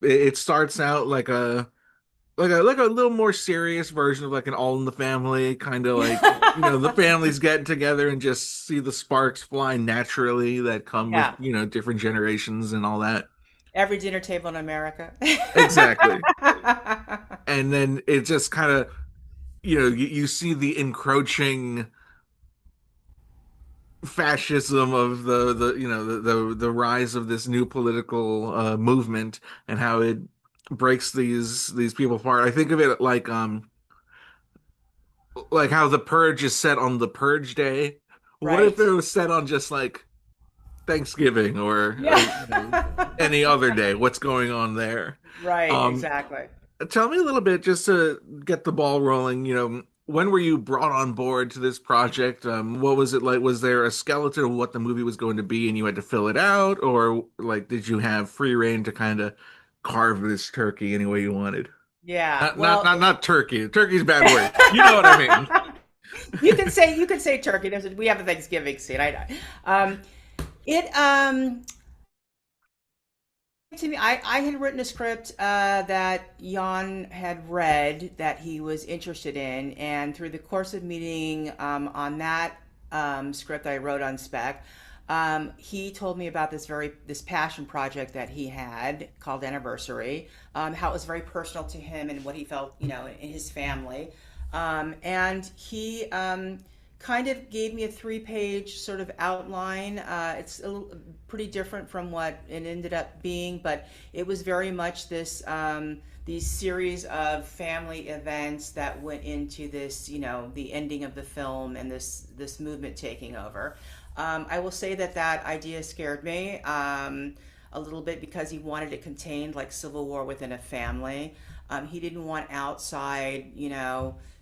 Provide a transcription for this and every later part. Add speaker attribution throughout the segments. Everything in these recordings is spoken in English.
Speaker 1: it starts out like a little more serious version of like an All in the Family, kind of like, the families getting together and just see the sparks fly naturally that come with,
Speaker 2: Yeah.
Speaker 1: different generations and all that.
Speaker 2: Every dinner table in America.
Speaker 1: Exactly. And then it just kind of, you see the encroaching fascism of the rise of this new political movement, and how it breaks these people apart. I think of it like how the purge is set on the purge day. What if
Speaker 2: Right.
Speaker 1: it was set on just like Thanksgiving, or
Speaker 2: Yeah.
Speaker 1: any other day? What's going on there?
Speaker 2: Right,
Speaker 1: Um,
Speaker 2: exactly.
Speaker 1: Tell me a little bit, just to get the ball rolling. When were you brought on board to this project? What was it like? Was there a skeleton of what the movie was going to be, and you had to fill it out, or like did you have free reign to kind of carve this turkey any way you wanted?
Speaker 2: Yeah.
Speaker 1: Not turkey. Turkey's a bad word. You know what I mean?
Speaker 2: You can say turkey. We have a Thanksgiving scene. I know. It to me, I had written a script that Jan had read that he was interested in, and through the course of meeting on that script I wrote on spec, he told me about this passion project that he had called Anniversary, how it was very personal to him and what he felt, in his family, and he kind of gave me a three-page sort of outline. It's pretty different from what it ended up being, but it was very much these series of family events that went into this, the ending of the film and this movement taking over. I will say that idea scared me a little bit because he wanted it contained like civil war within a family. He didn't want outside,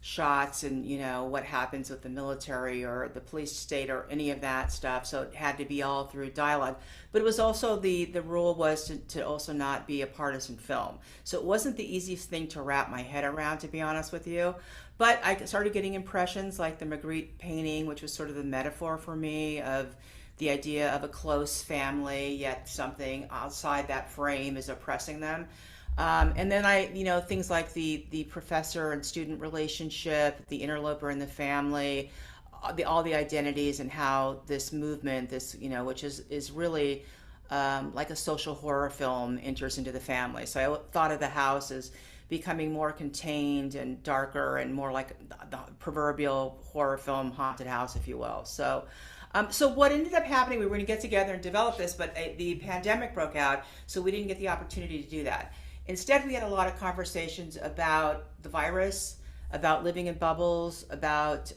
Speaker 2: shots and what happens with the military or the police state or any of that stuff. So it had to be all through dialogue. But it was also the rule was to also not be a partisan film. So it wasn't the easiest thing to wrap my head around, to be honest with you. But I started getting impressions like the Magritte painting, which was sort of the metaphor for me of the idea of a close family, yet something outside that frame is oppressing them. And then things like the professor and student relationship, the interloper in the family, all the identities, and how this movement, which is really like a social horror film, enters into the family. So I thought of the house as becoming more contained and darker and more like the proverbial horror film haunted house, if you will. So what ended up happening, we were going to get together and develop this, but the pandemic broke out, so we didn't get the opportunity to do that. Instead, we had a lot of conversations about the virus, about living in bubbles, about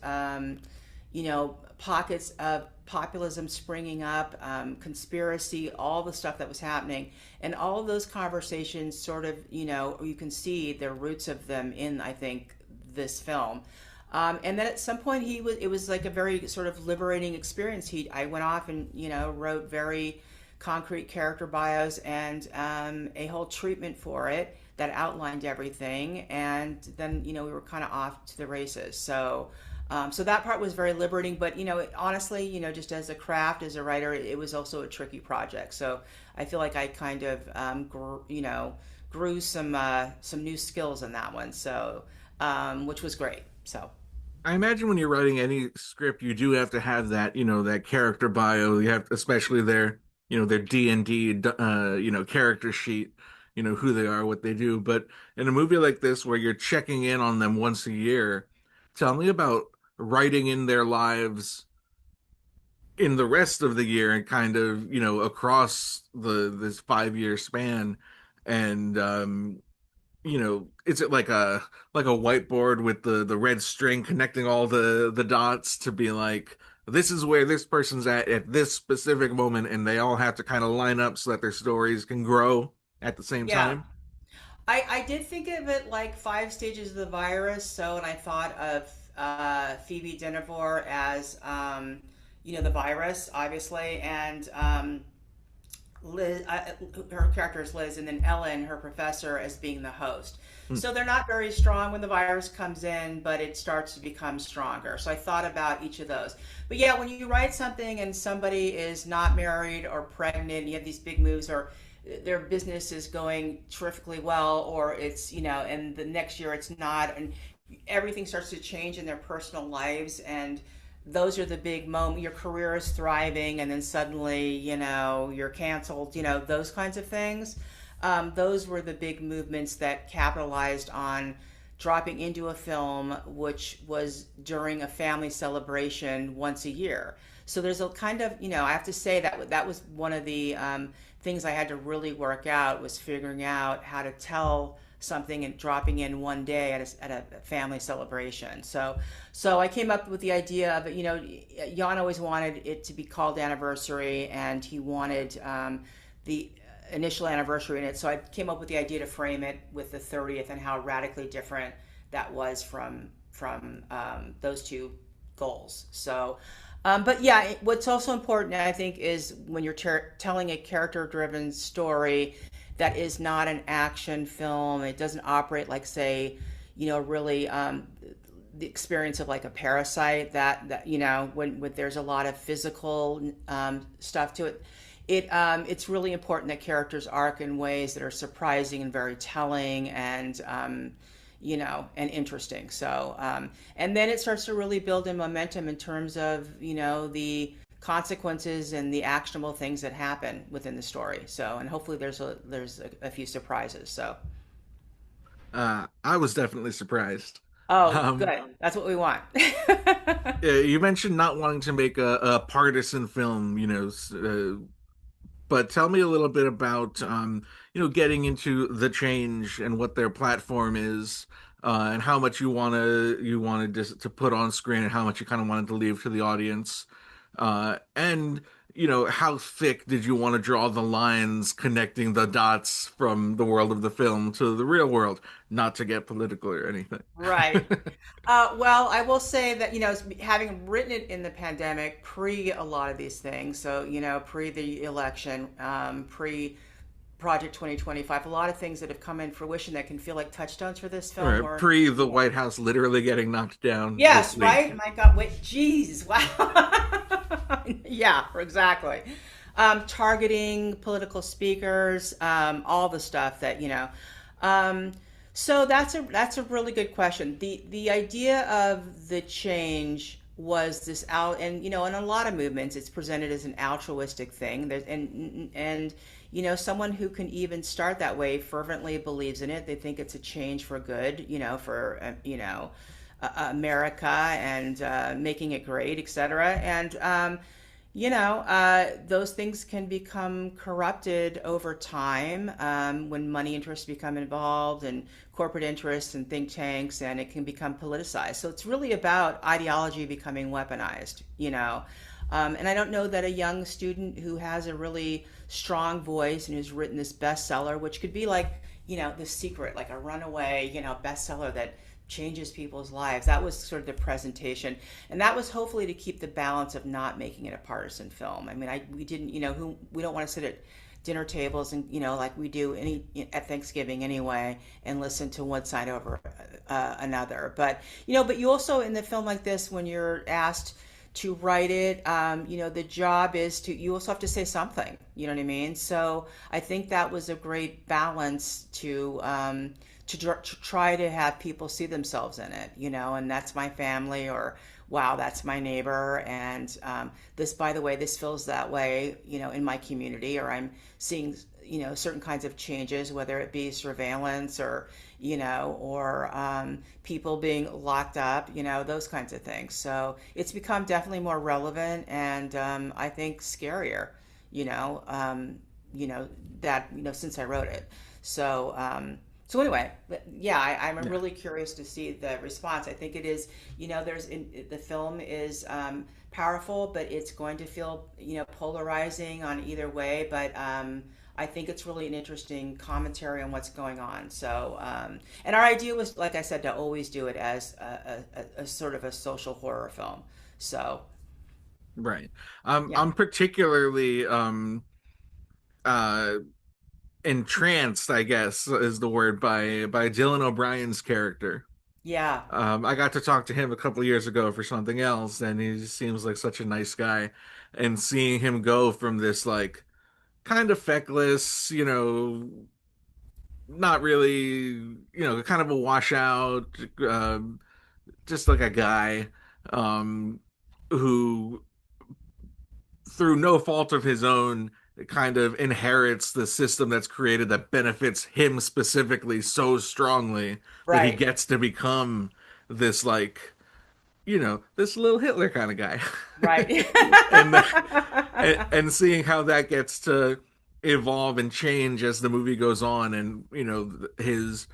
Speaker 2: pockets of populism springing up, conspiracy, all the stuff that was happening, and all of those conversations sort of, you can see the roots of them in, I think, this film. And then at some point, it was like a very sort of liberating experience. I went off and wrote very concrete character bios and a whole treatment for it that outlined everything. And then we were kind of off to the races. So that part was very liberating. But honestly, just as a craft, as a writer, it was also a tricky project. So I feel like I kind of grew some new skills in that one. So which was great. So.
Speaker 1: I imagine when you're writing any script, you do have to have that, that character bio. You have, especially their D&D, character sheet, who they are, what they do. But in a movie like this, where you're checking in on them once a year, tell me about writing in their lives in the rest of the year, and kind of, across this 5 year span. And is it like a whiteboard with the red string connecting all the dots to be like, this is where this person's at this specific moment, and they all have to kind of line up so that their stories can grow at the same
Speaker 2: Yeah.
Speaker 1: time?
Speaker 2: I did think of it like five stages of the virus. So, and I thought of Phoebe Dynevor as, the virus, obviously, and Liz, her character is Liz, and then Ellen, her professor, as being the host.
Speaker 1: Hmm.
Speaker 2: So they're not very strong when the virus comes in, but it starts to become stronger. So I thought about each of those. But yeah, when you write something and somebody is not married or pregnant, you have these big moves, or their business is going terrifically well, or it's, and the next year it's not, and everything starts to change in their personal lives, and those are the big moments. Your career is thriving, and then suddenly, you're canceled. Those kinds of things. Those were the big movements that capitalized on dropping into a film, which was during a family celebration once a year. So there's a kind of, I have to say that that was one of the things I had to really work out, was figuring out how to tell something and dropping in one day at a family celebration. So I came up with the idea of, Jan always wanted it to be called Anniversary, and he wanted the initial anniversary in it. So I came up with the idea to frame it with the 30th, and how radically different that was from those two goals. So, but yeah, what's also important, I think, is when you're telling a character-driven story that is not an action film. It doesn't operate like, say, really the experience of like a Parasite, that when there's a lot of physical stuff to it. It's really important that characters arc in ways that are surprising and very telling, and and interesting. So and then it starts to really build in momentum in terms of the consequences and the actionable things that happen within the story. So, and hopefully there's a few surprises. So,
Speaker 1: I was definitely surprised.
Speaker 2: oh,
Speaker 1: Um,
Speaker 2: good. That's what we want.
Speaker 1: yeah, you mentioned not wanting to make a partisan film, but tell me a little bit about getting into The Change and what their platform is, and how much you wanted to put on screen, and how much you kind of wanted to leave to the audience, and how thick did you want to draw the lines connecting the dots from the world of the film to the real world, not to get political or anything.
Speaker 2: Right. Well, I will say that, having written it in the pandemic, pre a lot of these things, so, pre the election, pre Project 2025, a lot of things that have come in fruition that can feel like touchstones for this
Speaker 1: All
Speaker 2: film
Speaker 1: right,
Speaker 2: were,
Speaker 1: pre the
Speaker 2: you know,
Speaker 1: White House literally getting knocked down this
Speaker 2: yes,
Speaker 1: week.
Speaker 2: right? My God, wait, geez, wow. Yeah, exactly. Targeting political speakers, all the stuff that, Um, so that's a really good question. The idea of the change was this out, and in a lot of movements it's presented as an altruistic thing. There's and someone who can even start that way fervently believes in it. They think it's a change for good, for America, and making it great, etc. And those things can become corrupted over time, when money interests become involved, and corporate interests and think tanks, and it can become politicized. So it's really about ideology becoming weaponized, And I don't know that a young student who has a really strong voice and who's written this bestseller, which could be like, The Secret, like a runaway, bestseller that changes people's lives. That was sort of the presentation, and that was hopefully to keep the balance of not making it a partisan film. I mean, we didn't, we don't want to sit at dinner tables and like we do at Thanksgiving anyway, and listen to one side over another. But you also, in the film like this, when you're asked to write it, the job is to, you also have to say something, you know what I mean? So I think that was a great balance to try to have people see themselves in it, and that's my family, or wow, that's my neighbor, and this, by the way, this feels that way, in my community, or I'm seeing, certain kinds of changes, whether it be surveillance, or, people being locked up, those kinds of things. So it's become definitely more relevant, and I think scarier, you know, um, that, since I wrote it. So, so anyway, yeah, I'm
Speaker 1: Yeah.
Speaker 2: really curious to see the response. I think it is, the film is powerful, but it's going to feel, polarizing on either way. But I think it's really an interesting commentary on what's going on. So, and our idea was, like I said, to always do it as a sort of a social horror film. So,
Speaker 1: Right.
Speaker 2: yeah,
Speaker 1: I'm particularly uh entranced, I guess is the word, by Dylan O'Brien's character.
Speaker 2: yeah,
Speaker 1: I got to talk to him a couple years ago for something else, and he just seems like such a nice guy. And seeing him go from this like kind of feckless, not really, kind of a washout, just like a guy um, who, through no fault of his own, kind of inherits the system that's created that benefits him specifically so strongly that he
Speaker 2: Right.
Speaker 1: gets to become this, like, this little Hitler kind of guy.
Speaker 2: Right.
Speaker 1: and, and seeing how that gets to evolve and change as the movie goes on, and his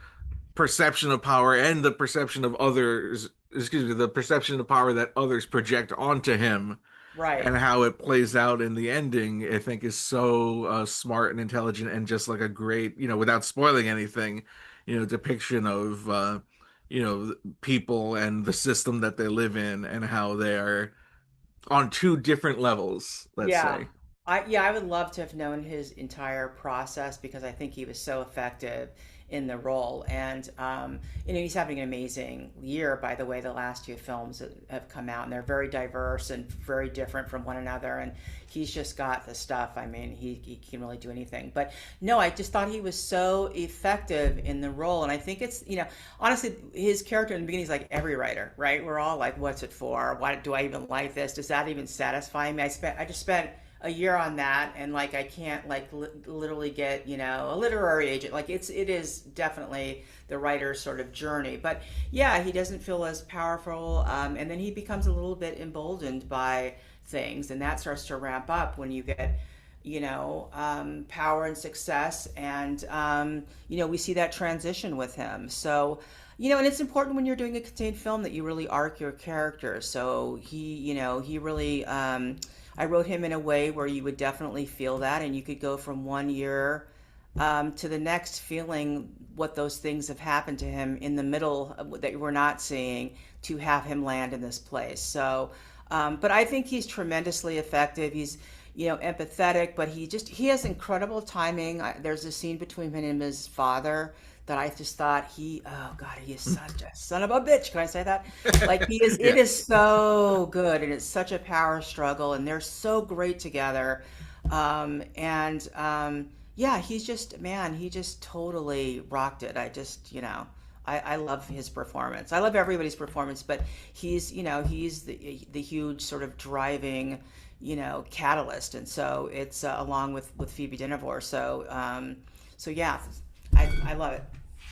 Speaker 1: perception of power and the perception of others, excuse me, the perception of power that others project onto him,
Speaker 2: Right.
Speaker 1: and how it plays out in the ending, I think is so smart and intelligent, and just like a great, without spoiling anything, depiction of people and the system that they live in, and how they are on two different levels, let's
Speaker 2: Yeah.
Speaker 1: say.
Speaker 2: I would love to have known his entire process because I think he was so effective in the role. And he's having an amazing year, by the way. The last two films that have come out, and they're very diverse and very different from one another. And he's just got the stuff. I mean, he can really do anything. But no, I just thought he was so effective in the role. And I think it's, honestly, his character in the beginning is like every writer, right? We're all like, what's it for? Why do I even like this? Does that even satisfy me? I just spent a year on that, and like I can't like literally get a literary agent. Like it is definitely the writer's sort of journey. But yeah, he doesn't feel as powerful, and then he becomes a little bit emboldened by things, and that starts to ramp up when you get power and success. And we see that transition with him. So and it's important when you're doing a contained film that you really arc your character. So he really, I wrote him in a way where you would definitely feel that, and you could go from one year to the next feeling what those things have happened to him in the middle that we're not seeing, to have him land in this place. So, but I think he's tremendously effective. He's empathetic, but he has incredible timing. There's a scene between him and his father that I just thought oh God, he is such a son of a bitch. Can I say that? Like he is, it is
Speaker 1: Yes.
Speaker 2: so good, and it's such a power struggle, and they're so great together. And yeah, he's just, man, he just totally rocked it. I just, I love his performance. I love everybody's performance, but he's the huge sort of driving, catalyst. And so it's along with Phoebe Dynevor. So, so yeah, I love it.